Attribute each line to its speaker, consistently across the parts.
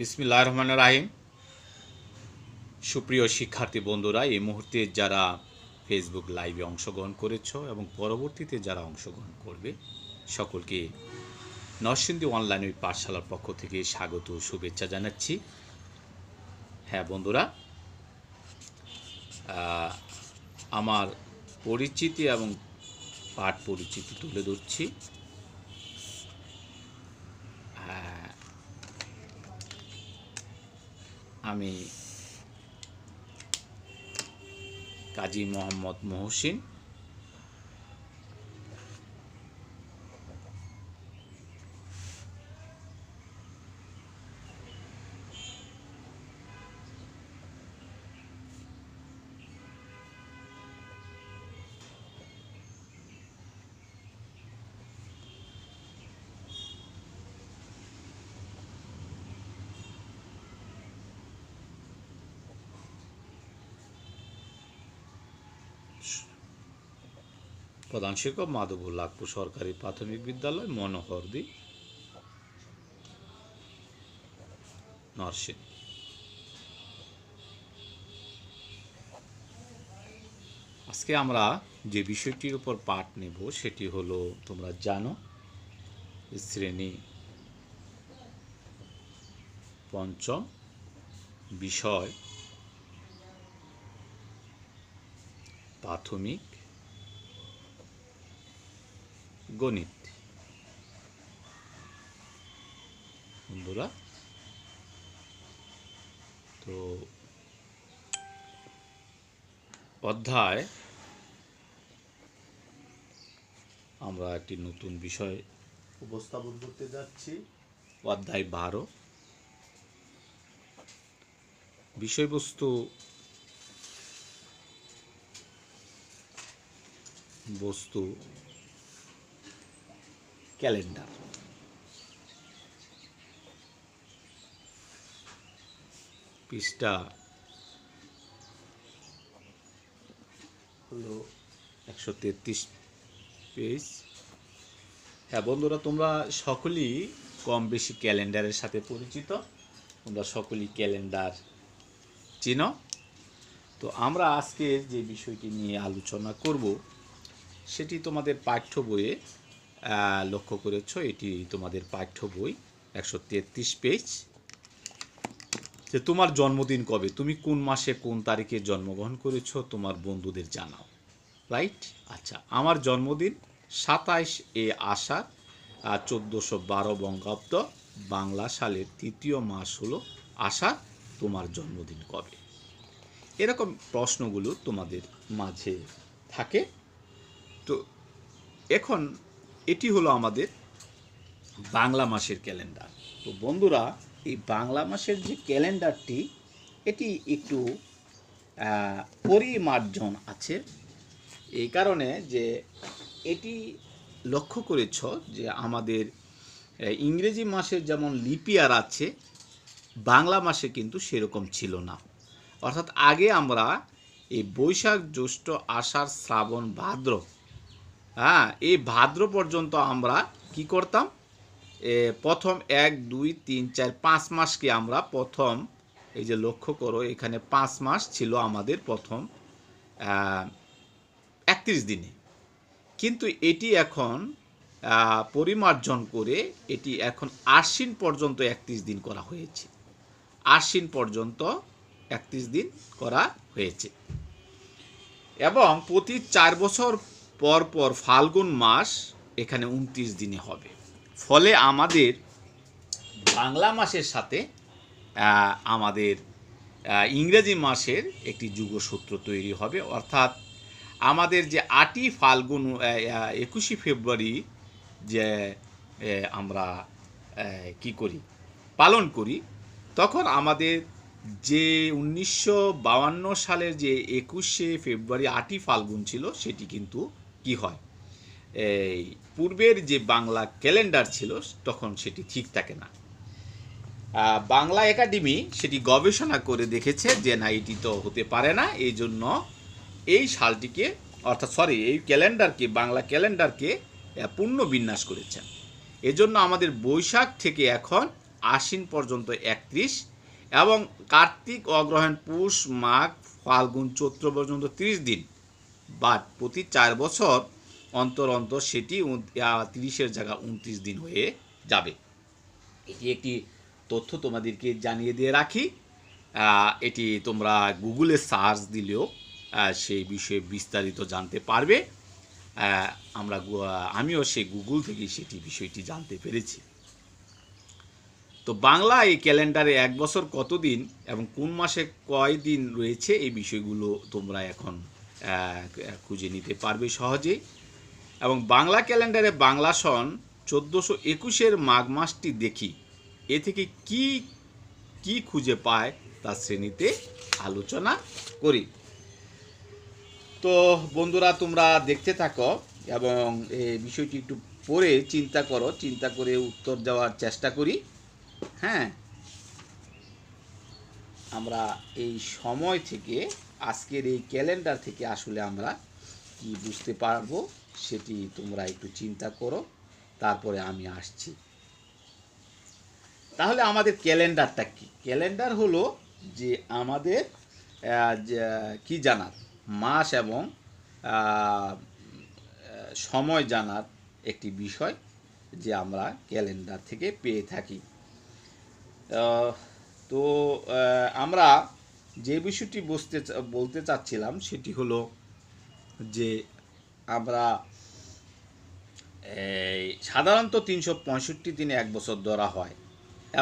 Speaker 1: বিসমিল্লাহির রহমানির রহিম। সুপ্রিয় শিক্ষার্থী বন্ধুরা, এই মুহূর্তে যারা ফেসবুক লাইভে অংশগ্রহণ করেছো এবং পরবর্তীতে যারা অংশগ্রহণ করবে সকলকে নরসিংদী অনলাইন পাঠশালার পক্ষ থেকে স্বাগত শুভেচ্ছা জানাচ্ছি। হ্যাঁ বন্ধুরা, আমার পরিচিতি এবং পাঠ পরিচিতি তুলে ধরছি। আমি কাজী মোহাম্মদ মহসিন। প্রধান শিক্ষক মাধবুল্লাহপুর সরকারি প্রাথমিক বিদ্যালয়, মনোহরদী, নরসিংদী। আজকে আমরা যে বিষয়টির উপর পাঠ নেব সেটি হলো, তোমরা জানো, শ্রেণী পঞ্চম, বিষয় প্রাথমিক গণিত। বন্ধুরা, তো অধ্যায় আমরা একটি নতুন বিষয় উপস্থাপন করতে যাচ্ছি। অধ্যায় 12, বিষয়বস্তু ক্যালেন্ডার। পৃষ্ঠা হলো 133 পেজ। হ্যাঁ বন্ধুরা, তোমরা সকলেই কম বেশি ক্যালেন্ডারের সাথে পরিচিত, তোমরা সকলেই ক্যালেন্ডার চিনো। তো আমরা আজকে যে বিষয়টি নিয়ে আলোচনা করব সেটি তোমাদের পাঠ্য বইয়ে লক্ষ্য করেছ। এটি তোমাদের পাঠ্য বই 133 পেজ। যে তোমার জন্মদিন কবে, তুমি কোন মাসে কোন তারিখে জন্মগ্রহণ করেছো তোমার বন্ধুদের জানাও, রাইট? আচ্ছা, আমার জন্মদিন 27 আষাঢ় 1412 বঙ্গাব্দ, বাংলা সালের 3য় মাস হলো আষাঢ়। তোমার জন্মদিন কবে? এরকম প্রশ্নগুলো তোমাদের মাঝে থাকে। তো এখন এটি হলো আমাদের বাংলা মাসের ক্যালেন্ডার। তো বন্ধুরা, এই বাংলা মাসের যে ক্যালেন্ডারটি, এটি একটু পরিমার্জন আছে, এই কারণে যে এটি লক্ষ্য করেছ যে আমাদের ইংরেজি মাসে যেমন লিপিয়ার আছে, বাংলা মাসে কিন্তু সেরকম ছিল না। অর্থাৎ আগে আমরা এই বৈশাখ, জ্যৈষ্ঠ, আষাঢ়, শ্রাবণ, ভাদ্র, এই ভাদ্র পর্যন্ত আমরা কি করতাম, প্রথম 1, 2, 3, 4, 5 মাসকে আমরা প্রথম, এই যে লক্ষ্য করো এখানে 5 মাস ছিল আমাদের প্রথম 31 দিনে। কিন্তু এটি এখন পরিমার্জন করে এটি এখন আশ্বিন পর্যন্ত 31 দিন করা হয়েছে। আশ্বিন পর্যন্ত 31 দিন করা হয়েছে এবং প্রতি 4 বছর পর পর ফাল্গুন মাস এখানে 29 দিনে হবে। ফলে আমাদের বাংলা মাসের সাথে আমাদের ইংরেজি মাসের একটি যুগসূত্র তৈরি হবে। অর্থাৎ আমাদের যে 8ই ফাল্গুন 21শে ফেব্রুয়ারি যে আমরা কি করি, পালন করি, তখন আমাদের যে 1952 সালের যে 21শে ফেব্রুয়ারি 8ই ফাল্গুন ছিল, সেটি কিন্তু কি হয়, এই পূর্বের যে বাংলা ক্যালেন্ডার ছিল তখন সেটি ঠিক থাকে না। বাংলা একাডেমি সেটি গবেষণা করে দেখেছে যে না, এটি তো হতে পারে না। এই জন্য এই সালটিকে, অর্থাৎ এই ক্যালেন্ডারকে, বাংলা ক্যালেন্ডারকে পুনর্বিন্যাস করেছেন। এজন্য আমাদের বৈশাখ থেকে এখন আশ্বিন পর্যন্ত 31 এবং কার্তিক অগ্রহায়ণ পুষ মাঘ ফাল্গুন চৈত্র পর্যন্ত 30 দিন, বাট প্রতি 4 বছর অন্তর অন্তর সেটি 30-এর জায়গা 29 দিন হয়ে যাবে। এটি একটি তথ্য তোমাদেরকে জানিয়ে দিয়ে রাখি। এটি তোমরা গুগলে সার্চ দিলেও সেই বিষয়ে বিস্তারিত জানতে পারবে। আমিও সেই গুগল থেকে সেটি বিষয়টি জানতে পেরেছি। তো বাংলা এই ক্যালেন্ডারে এক বছর কত দিন এবং কোন মাসে কয় দিন রয়েছে এই বিষয়গুলো তোমরা এখন খুঁজে নিতে পারবে সহজেই। এবং বাংলা ক্যালেন্ডারে বাংলা সন 1421-এর মাঘ মাসটি দেখি, এ থেকে কি কি খুঁজে পায় তার শ্রেণীতে আলোচনা করি। তো বন্ধুরা তোমরা দেখতে থাকো এবং এই বিষয়টি একটু পড়ে চিন্তা করো, চিন্তা করে উত্তর দেওয়ার চেষ্টা করি। হ্যাঁ, আমরা এই সময় থেকে আজকের এই ক্যালেন্ডার থেকে আসলে আমরা কি বুঝতে পারবো সেটি তোমরা একটু চিন্তা করো, তারপরে আমি আসছি। তাহলে আমাদের ক্যালেন্ডারটা কি? ক্যালেন্ডার হলো যে আমাদের কি জানার, মাস এবং সময় জানার একটি বিষয় যে আমরা ক্যালেন্ডার থেকে পেয়ে থাকি। তো আমরা যে বিষয়টি বলতে চাচ্ছিলাম সেটি হলো যে আমরা সাধারণত 365 দিনে এক বছর ধরা হয়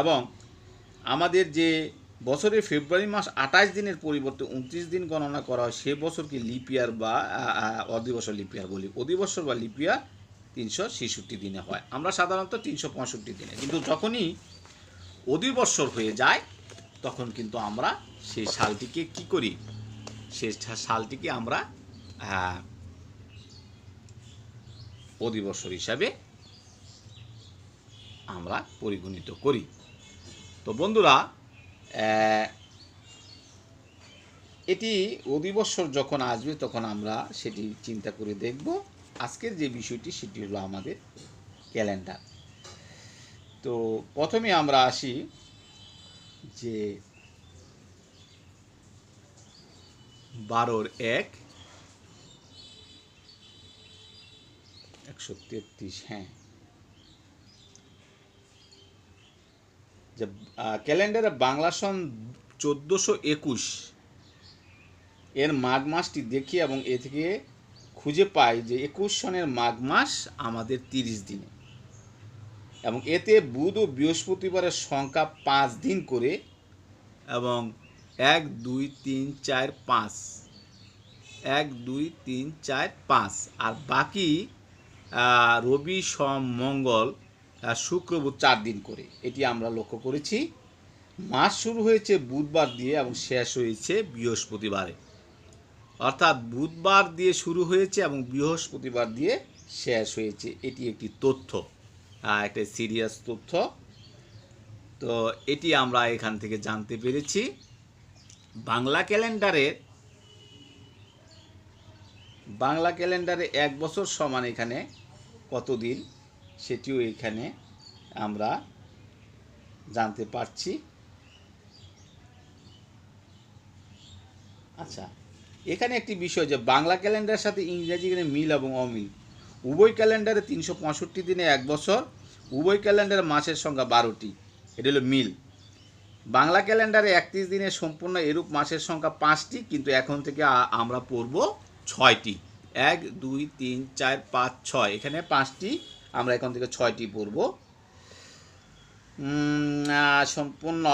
Speaker 1: এবং আমাদের যে বছরের ফেব্রুয়ারি মাস 28 দিনের পরিবর্তে 29 দিন গণনা করা হয় সে বছরকে লিপ ইয়ার বা অধিবর্ষ লিপ ইয়ার বলি। অধিবর্ষ বা লিপ ইয়ার 366 দিনে হয়, আমরা সাধারণত 365 দিনে। কিন্তু যখনই অধিবর্ষর হয়ে যায় তখন কিন্তু আমরা সেই সালটিকে কি করি, সেই সালটিকে আমরা অধিবর্ষর হিসাবে আমরা পরিগণিত করি। তো বন্ধুরা এটি অধিবর্ষর যখন আসবে তখন আমরা সেটি চিন্তা করে দেখব। আজকের যে বিষয়টি সেটি হলো আমাদের ক্যালেন্ডার। তো প্রথমে আমরা আসি যে 12-1-133, হ্যাঁ, যে ক্যালেন্ডারে বাংলা সন 1421 এর মাঘ মাসটি দেখি এবং এ থেকে খুঁজে পাই যে 21 সনের মাঘ মাস আমাদের 30 দিনে এবং এতে বুধ ও বৃহস্পতিবারের সংখ্যা 5 দিন করে এবং 1 2 3 4 5 1 2 3 4 5 আর বাকি রবি সোম মঙ্গল শুক্র বুধ 4 দিন করে, এটি আমরা লক্ষ্য করেছি। মাস শুরু হয়েছে বুধবার দিয়ে এবং শেষ হয়েছে বৃহস্পতিবারে, অর্থাৎ বুধবার দিয়ে শুরু হয়েছে এবং বৃহস্পতিবার দিয়ে শেষ হয়েছে। এটি একটি তথ্য, একটা সিরিয়াস তথ্য। তো এটি আমরা এখান থেকে জানতে পেরেছি। বাংলা ক্যালেন্ডারে এক বছর সমান এখানে কত দিন সেটিও এখানে আমরা জানতে পারছি। আচ্ছা, এখানে একটি বিষয় যে বাংলা ক্যালেন্ডারের সাথে ইংরেজি মিল এবং অমিল। উভয় ক্যালেন্ডারে 365 দিনে এক বছর, উভয় ক্যালেন্ডারে মাসের সংখ্যা 12টি, এটি হলো মিল। বাংলা ক্যালেন্ডারে 31 দিনের সম্পূর্ণ এরূপ মাসের সংখ্যা 5টি, কিন্তু এখন থেকে আমরা পড়ব 6টি। 1 2 3 4 5 6, এখানে 5টি, আমরা এখন থেকে 6টি পড়ব। সম্পূর্ণ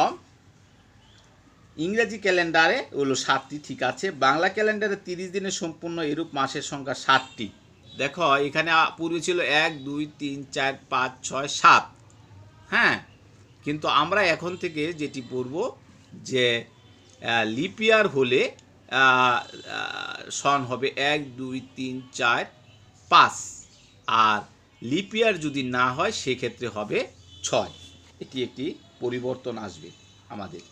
Speaker 1: ইংরেজি ক্যালেন্ডারে হলো 7টি, ঠিক আছে। বাংলা ক্যালেন্ডারে 30 দিনের সম্পূর্ণ এরূপ মাসের সংখ্যা 7টি। দেখো এখানে পূর্বে ছিল 1 2 3 4 5 6 7, হ্যাঁ, কিন্তু আমরা এখন থেকে যেটি পড়ব যে লিপ ইয়ার হলে সন হবে 1 2 3 4 5, আর লিপ ইয়ার যদি না হয় সেক্ষেত্রে হবে 6। এটি একটি পরিবর্তন আসবে আমাদের।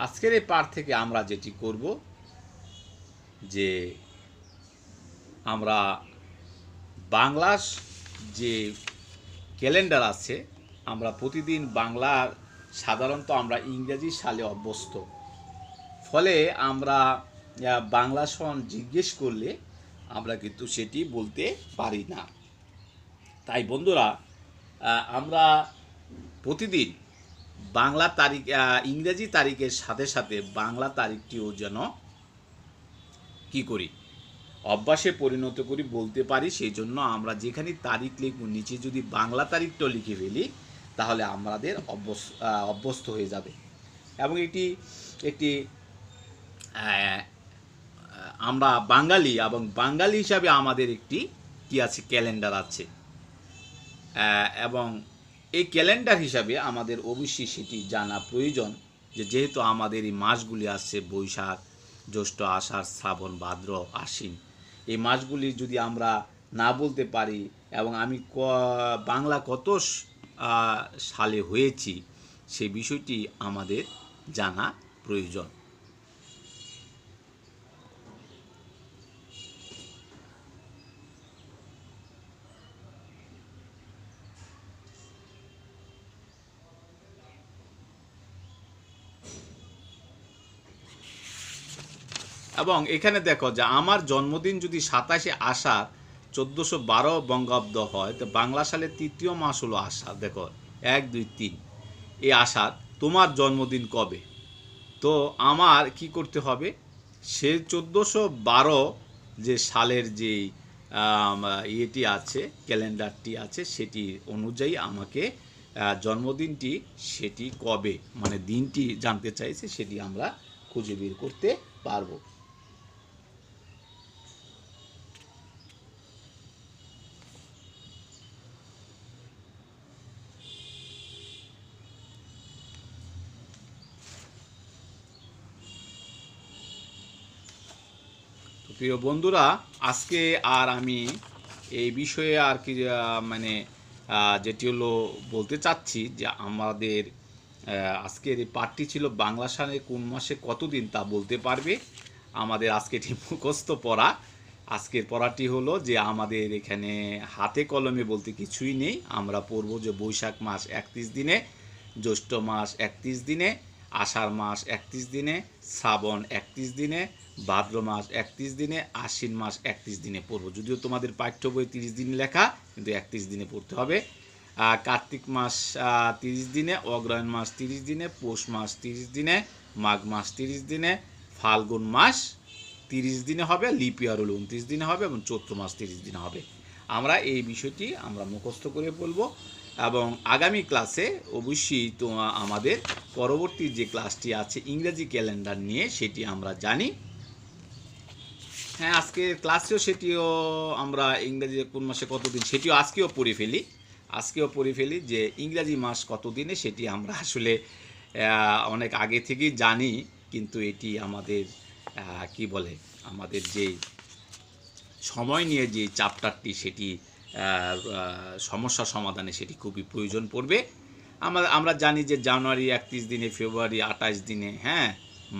Speaker 1: আজকের এই পাঠ থেকে আমরা যেটি করব যে আমরা বাংলার যে ক্যালেন্ডার আছে, আমরা প্রতিদিন বাংলার সাধারণত আমরা ইংরেজি সালে অভ্যস্ত, ফলে আমরা বাংলা সন জিজ্ঞেস করলে আমরা কিন্তু সেটি বলতে পারি না। তাই বন্ধুরা, আমরা প্রতিদিন বাংলা তারিখ ইংরেজি তারিখের সাথে সাথে বাংলা তারিখটিও যেন কি করি, অভ্যাসে পরিণত করি, বলতে পারি। সেই জন্য আমরা যেখানে তারিখ লিখব নিচে যদি বাংলা তারিখটাও লিখে ফেলি তাহলে আমাদের অভ্যস্ত হয়ে যাবে। এবং একটি আমরা বাঙালি এবং বাঙালি হিসাবে আমাদের একটি কি আছে, ক্যালেন্ডার আছে, এবং এই ক্যালেন্ডার হিসাবে আমাদের অবশ্যই সেটি জানা প্রয়োজন যে যেহেতু আমাদের এই মাসগুলি আসছে বৈশাখ, জ্যৈষ্ঠ, আষাঢ়, শ্রাবণ, ভাদ্র, আশ্বিন, এই মাসগুলি যদি আমরা না বলতে পারি এবং আমি বাংলা কত সালে হয়েছি সেই বিষয়টি আমাদের জানা প্রয়োজন। এবং এখানে দেখো যে আমার জন্মদিন যদি 27শে আষাঢ় 1412 বঙ্গাব্দ হয়, তো বাংলা সালের তৃতীয় মাস হলো আষাঢ়। দেখো 1, 2, 3 এই আষাঢ়। তোমার জন্মদিন কবে? তো আমার কি করতে হবে, সে 1412 যে সালের যে ইয়েটি আছে, ক্যালেন্ডারটি আছে, সেটি অনুযায়ী আমাকে জন্মদিনটি সেটি কবে, মানে দিনটি জানতে চাইছে, সেটি আমরা খুঁজে বের করতে পারবো। প্রিয় বন্ধুরা, আজকে আর আমি এই বিষয়ে আর কি মানে যেটি হলো বলতে চাচ্ছি যে আমাদের আজকের এই পাঠটি ছিল বাংলা সালে কোন মাসে কতদিন তা বলতে পারবে। আমাদের আজকে এটি মুখস্থ পড়া। আজকের পড়াটি হলো যে আমাদের এখানে হাতে কলমে বলতে কিছুই নেই। আমরা পড়ব যে বৈশাখ মাস 31 দিনে, জ্যৈষ্ঠ মাস 31 দিনে, আষাঢ় মাস 31 দিনে, শ্রাবণ 31 দিনে, ভাদ্র মাস 31 দিনে, আশ্বিন মাস 31 দিনে পড়ব। যদিও তোমাদের পাঠ্য বই 30 দিন লেখা, কিন্তু 31 দিনে পড়তে হবে। কার্তিক মাস 30 দিনে, অগ্রহায়ণ মাস 30 দিনে, পৌষ মাস 30 দিনে, মাঘ মাস 30 দিনে, ফাল্গুন মাস 30 দিনে হবে, লিপ ইয়ার হলো 29 দিনে হবে, এবং চৈত্র মাস 30 দিনে হবে। আমরা এই বিষয়টি আমরা মুখস্থ করে বলবো। এবং আগামী ক্লাসে অবশ্যই তো আমাদের পরবর্তী যে ক্লাসটি আছে ইংরেজি ক্যালেন্ডার নিয়ে, সেটি আমরা জানি। হ্যাঁ, আজকের ক্লাসেও সেটিও আমরা ইংরেজি কোন মাসে কতদিন সেটিও আজকেও পড়ে ফেলি যে ইংরেজি মাস কতদিনে, সেটি আমরা আসলে অনেক আগে থেকেই জানি, কিন্তু এটি আমাদের কি বলে, আমাদের যে সময় নিয়ে যে চ্যাপ্টারটি, সেটি সমস্যা সমাধানে সেটি খুবই প্রয়োজন পড়বে। আমরা জানি যে জানুয়ারি 31 দিনে, ফেব্রুয়ারি 28 দিনে, হ্যাঁ,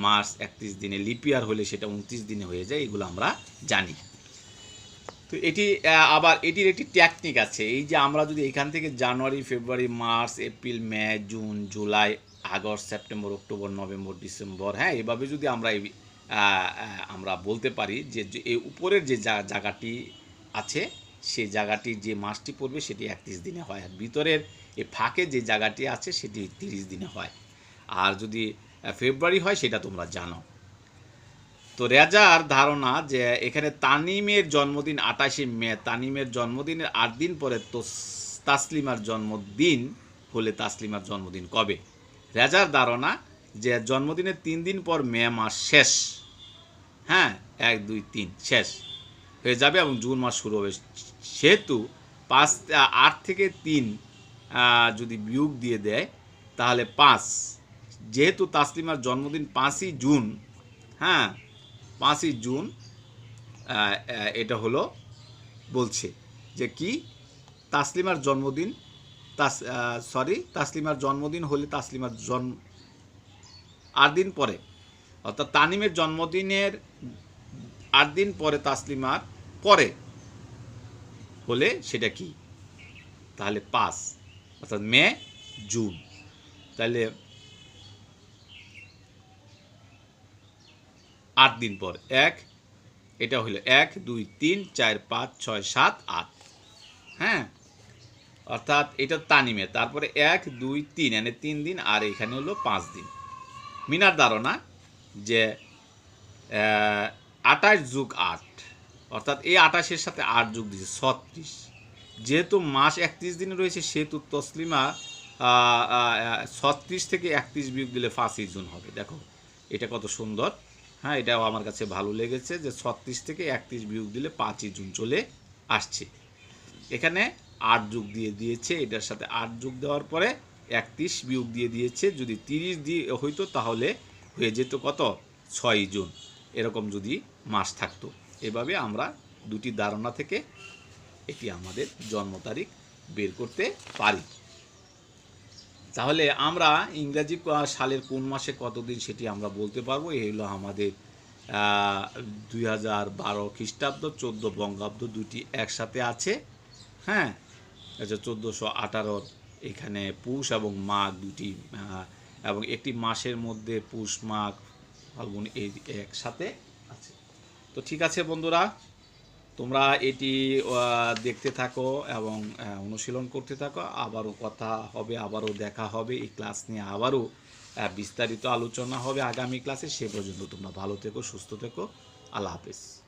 Speaker 1: মার্চ 31 দিনে, লিপিয়ার হলে সেটা 29 দিনে হয়ে যায়, এগুলো আমরা জানি। তো এটি আবার এটির একটি টেকনিক আছে। এই যে আমরা যদি এখান থেকে জানুয়ারি, ফেব্রুয়ারি, মার্চ, এপ্রিল, মে, জুন, জুলাই, আগস্ট, সেপ্টেম্বর, অক্টোবর, নভেম্বর, ডিসেম্বর, হ্যাঁ, এভাবে যদি আমরা বলতে পারি যে এই উপরের যে জায়গাটি আছে সেই জায়গাটির যে মাসটি পড়বে সেটি 31 দিনে হয়, আর ভিতরের এই ফাঁকে যে জায়গাটি আছে সেটি 30 দিনে হয়। আর যদি ফেব্রুয়ারি হয় সেটা তোমরা জানো। তো রেজার ধারণা যে এখানে তানিমের জন্মদিন 28শে মে, তানিমের জন্মদিনের 8 দিন পরে তো তাসলিমার জন্মদিন হলে তাসলিমার জন্মদিন কবে? রেজার ধারণা যে জন্মদিনের 3 দিন পর মে মাস শেষ, হ্যাঁ, 1, 2, 3 শেষ হয়ে যাবে এবং জুন মাস শুরু হবে। সেহেতু 8 থেকে 3 যদি বিয়োগ দিয়ে দেয় তাহলে 5, যেহেতু তাসলিমার জন্মদিন 5ই জুন, হ্যাঁ, 5ই জুন, এটা হলো বলছে যে কি তাসলিমার জন্মদিন, তাসলিমার জন্মদিন হলে তাসলিমার 8 দিন পরে, অর্থাৎ তানিমের জন্মদিনের 8 দিন পরে তাসলিমার পরে হলে সেটা কি? তাহলে 5, অর্থাৎ মে, জুন। তাহলে 8 দিন পর 1, এটা হলো 1 2 3 4 5 6 7 8, হ্যাঁ, অর্থাৎ এটা তানিমে। তারপরে 1 2 3 এনে 3 দিন, আর এখানে হলো 5 দিন। মিনার ধারণা যে 28 যোগ 8, অর্থাৎ এই 28-এর সাথে 8 যোগ দিয়েছে 36। যেহেতু মাস 31 দিনে রয়েছে, সেহেতু তসলিমা 36 থেকে 31 বিয়োগ দিলে 5ই জুন হবে। দেখো এটা কত সুন্দর, হ্যাঁ, এটাও আমার কাছে ভালো লেগেছে যে 36 থেকে 31 বিয়োগ দিলে 5ই জুন চলে আসছে। এখানে 8 যোগ দিয়ে দিয়েছে, এটার সাথে 8 যোগ দেওয়ার পরে 31 বিয়োগ দিয়ে দিয়েছে। যদি 30 দিয়ে হইতো তাহলে হয়ে যেত কত? 6ই জুন, এরকম যদি মাস থাকতো। এভাবে আমরা দুটি ধারণা থেকে এটি আমাদের জন্ম তারিখ বের করতে পারি। তাহলে আমরা ইংরাজি সালের কোন মাসে কতদিন সেটি আমরা বলতে পারবো। এই হলো আমাদের 2012 খ্রিস্টাব্দ, 14 বঙ্গাব্দ দুটি একসাথে আছে, হ্যাঁ। আচ্ছা, 1418 এখানে পুষ এবং মাঘ দুটি, এবং একটি মাসের মধ্যে পুষ, মাঘ, ফাল্গুন এই একসাথে আছে। তো ঠিক আছে বন্ধুরা, তোমরা এটি দেখতে থাকো এবং অনুশীলন করতে থাকো। আবারও কথা হবে, আবারও দেখা হবে। এই ক্লাস নিয়ে আবারও বিস্তারিত আলোচনা হবে আগামী ক্লাসে। সে পর্যন্ত তোমরা ভালো থেকো, সুস্থ থেকো। আল্লাহ হাফেজ।